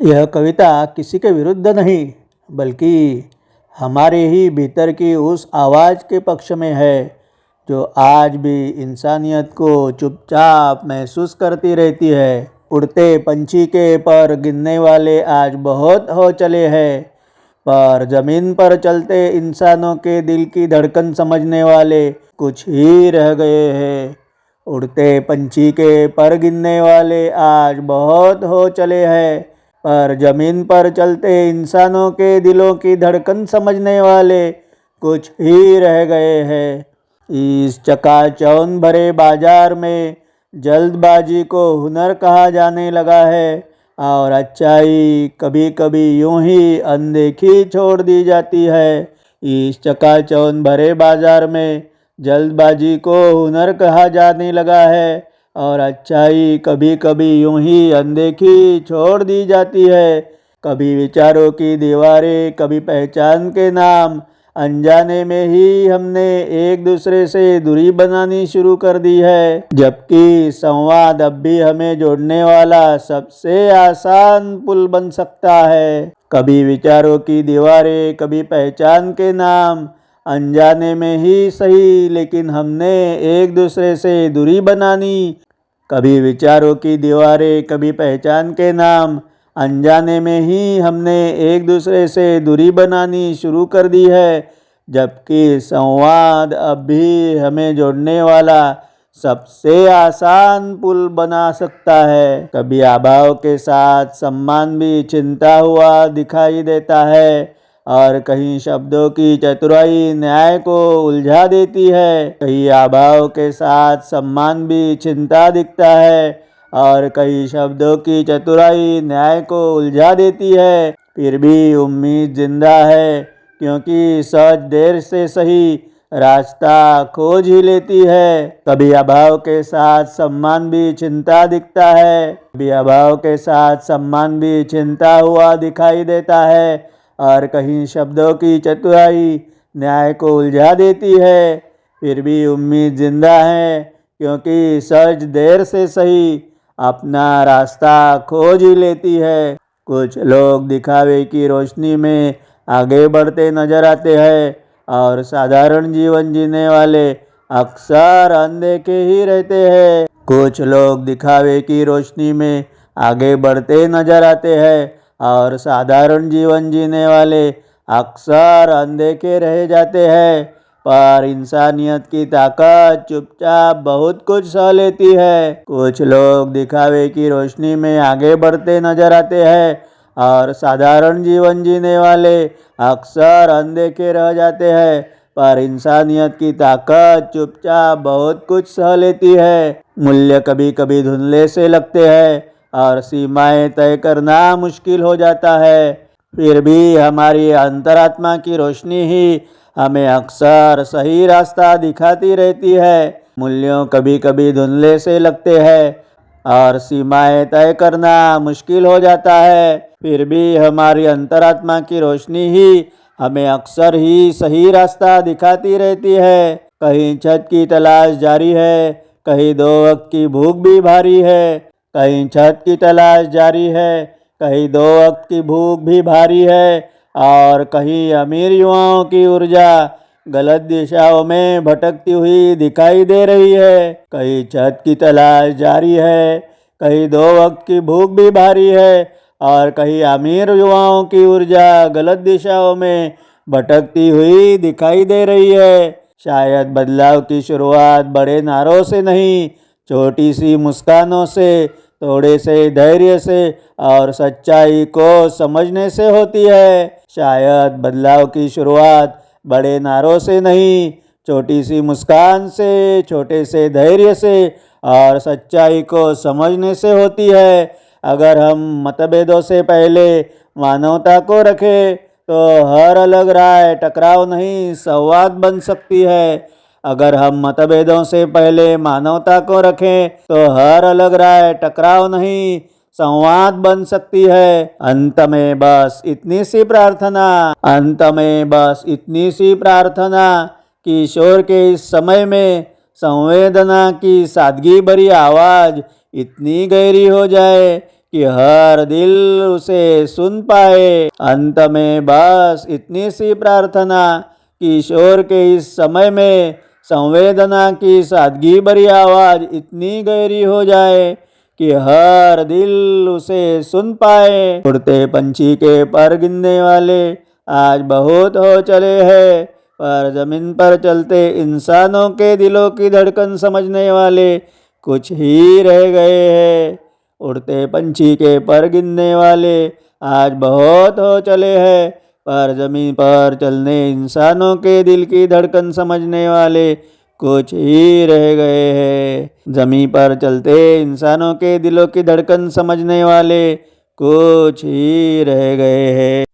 यह कविता किसी के विरुद्ध नहीं बल्कि हमारे ही भीतर की उस आवाज़ के पक्ष में है जो आज भी इंसानियत को चुपचाप महसूस करती रहती है। उड़ते पंछी के पर गिनने वाले आज बहुत हो चले हैं, पर ज़मीन पर चलते इंसानों के दिल की धड़कन समझने वाले कुछ ही रह गए हैं। उड़ते पंछी के पर गिनने वाले आज बहुत हो चले हैं, पर ज़मीन पर चलते इंसानों के दिलों की धड़कन समझने वाले कुछ ही रह गए हैं। इस चकाचौंध भरे बाजार में जल्दबाजी को हुनर कहा जाने लगा है और अच्छाई कभी कभी यूं ही अनदेखी छोड़ दी जाती है। इस चकाचौंध भरे बाजार में जल्दबाजी को हुनर कहा जाने लगा है और अच्छाई कभी कभी यूं ही अनदेखी छोड़ दी जाती है। कभी विचारों की दीवारें, कभी पहचान के नाम, अनजाने में ही हमने एक दूसरे से दूरी बनानी शुरू कर दी है, जबकि संवाद अब भी हमें जोड़ने वाला सबसे आसान पुल बन सकता है। कभी विचारों की दीवारें, कभी पहचान के नाम, अनजाने में ही सही लेकिन हमने एक दूसरे से दूरी बनानी। कभी विचारों की दीवारें, कभी पहचान के नाम, अनजाने में ही हमने एक दूसरे से दूरी बनानी शुरू कर दी है, जबकि संवाद अब भी हमें जोड़ने वाला सबसे आसान पुल बना सकता है। कभी अभाव के साथ सम्मान भी छिनता हुआ दिखाई देता है और कहीं शब्दों की चतुराई न्याय को उलझा देती है। कहीं अभाव के साथ सम्मान भी छिनता दिखता है और कई शब्दों की चतुराई न्याय को उलझा देती है। फिर भी उम्मीद जिंदा है, क्योंकि सच देर से सही रास्ता खोज ही लेती है। कभी अभाव के साथ सम्मान भी छिनता दिखता है, कभी अभाव के साथ सम्मान भी छिनता हुआ दिखाई देता है और कहीं शब्दों की चतुराई न्याय को उलझा देती है। फिर भी उम्मीद जिंदा है, क्योंकि सच देर से सही अपना रास्ता खोज ही लेती है। कुछ लोग दिखावे की रोशनी में आगे बढ़ते नजर आते हैं और साधारण जीवन जीने वाले अक्सर अनदेखे ही रहते हैं। कुछ लोग दिखावे की रोशनी में आगे बढ़ते नजर आते हैं और साधारण जीवन जीने वाले अक्सर अनदेखे रह जाते हैं, पर इंसानियत की ताकत चुपचाप बहुत कुछ सह लेती है। कुछ लोग दिखावे की रोशनी में आगे बढ़ते नजर आते हैं और साधारण जीवन जीने वाले अक्सर अनदेखे रह जाते हैं, पर इंसानियत की ताकत चुपचाप बहुत कुछ सह लेती है। मूल्य कभी कभी धुंधले से लगते हैं और सीमाएं तय करना मुश्किल हो जाता है, फिर भी हमारी अंतरात्मा की रोशनी ही हमें अक्सर सही रास्ता दिखाती रहती है। मूल्यों कभी कभी धुंधले से लगते हैं और सीमाएं तय करना मुश्किल हो जाता है, फिर भी हमारी अंतरात्मा की रोशनी ही हमें अक्सर ही सही रास्ता दिखाती रहती है। कहीं छत की तलाश जारी है, कहीं दो वक्त की भूख भी भारी है। कहीं छत की तलाश जारी है, कहीं दो वक्त की भूख भी भारी है और कहीं अमीर युवाओं की ऊर्जा गलत दिशाओं में भटकती हुई दिखाई दे रही है। कहीं छत की तलाश जारी है, कहीं दो वक्त की भूख भी भारी है और कहीं अमीर युवाओं की ऊर्जा गलत दिशाओं में भटकती हुई दिखाई दे रही है। शायद बदलाव की शुरुआत बड़े नारों से नहीं, छोटी सी मुस्कानों से, थोड़े से धैर्य से और सच्चाई को समझने से होती है। शायद बदलाव की शुरुआत बड़े नारों से नहीं, छोटी सी मुस्कान से, छोटे से धैर्य से और सच्चाई को समझने से होती है। अगर हम मतभेदों से पहले मानवता को रखें तो हर अलग राय टकराव नहीं संवाद बन सकती है। अगर हम मतभेदों से पहले मानवता को रखें तो हर अलग राय टकराव नहीं संवाद बन सकती है। अंत में बस इतनी सी प्रार्थना, अंत में बस इतनी सी प्रार्थना कि ईश्वर के इस समय में संवेदना की सादगी भरी आवाज़ इतनी गहरी हो जाए कि हर दिल उसे सुन पाए। अंत में बस इतनी सी प्रार्थना कि ईश्वर के इस समय में संवेदना की सादगी भरी आवाज़ इतनी गहरी हो जाए कि हर दिल उसे सुन पाए। उड़ते पंछी के पर गिनने वाले आज बहुत हो चले हैं, पर ज़मीन पर चलते इंसानों के दिलों की धड़कन समझने वाले कुछ ही रह गए हैं। उड़ते पंछी के पर गिनने वाले आज बहुत हो चले हैं, पर ज़मीन पर चलने इंसानों के दिल की धड़कन समझने वाले कुछ ही रह गए हैं। ज़मीन पर चलते इंसानों के दिलों की धड़कन समझने वाले कुछ ही रह गए हैं।